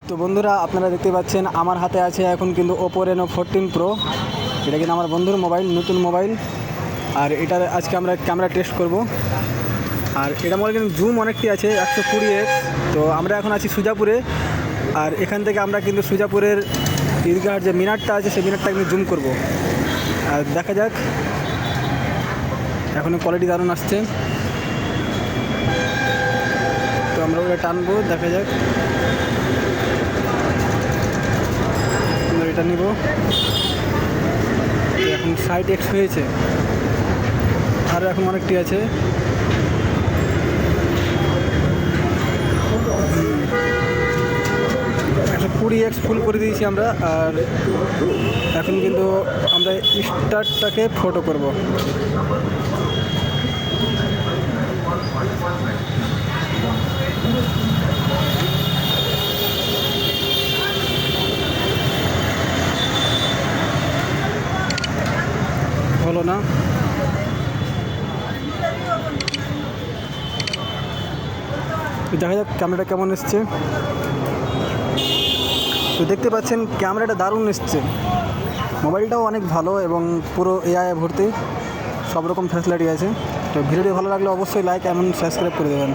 তো বন্ধুরা, আপনারা দেখতে পাচ্ছেন আমার হাতে আছে এখন কিন্তু Oppo Reno 14 Pro। এটা কিন্তু আমার বন্ধুর মোবাইল, নতুন মোবাইল। আর এটার আজকে আমরা ক্যামেরা টেস্ট করব। আর এটা মোবাইল কিন্তু জুম অনেকটি আছে, 120x। তো আমরা এখন আছি সুজাপুরে। আর এখান থেকে আমরা কিন্তু সুজাপুরের ঈদগাহর যে মিনারটা আছে সেই মিনারটা কিন্তু জুম করব। আর দেখা যাক, এখন কোয়ালিটি দারুণ আসছে। তো আমরা ওটা টানবো, দেখা যাক। এটা নিব। এখন 60x হয়েছে, আরও এখন অনেকটি আছে। 120x ফুল করে দিয়েছি আমরা। আর এখন কিন্তু আমরা স্টারটাকে ফটো করব। হলো না। দেখা যাক ক্যামেরাটা কেমন এসছে। তো দেখতে পাচ্ছেন ক্যামেরাটা দারুণ এসছে। মোবাইলটাও অনেক ভালো এবং পুরো এআই ভর্তি, সব রকম ফ্যাসিলিটি আছে। তো ভিডিওটি ভালো লাগলে অবশ্যই লাইক এবং সাবস্ক্রাইব করে দেবেন।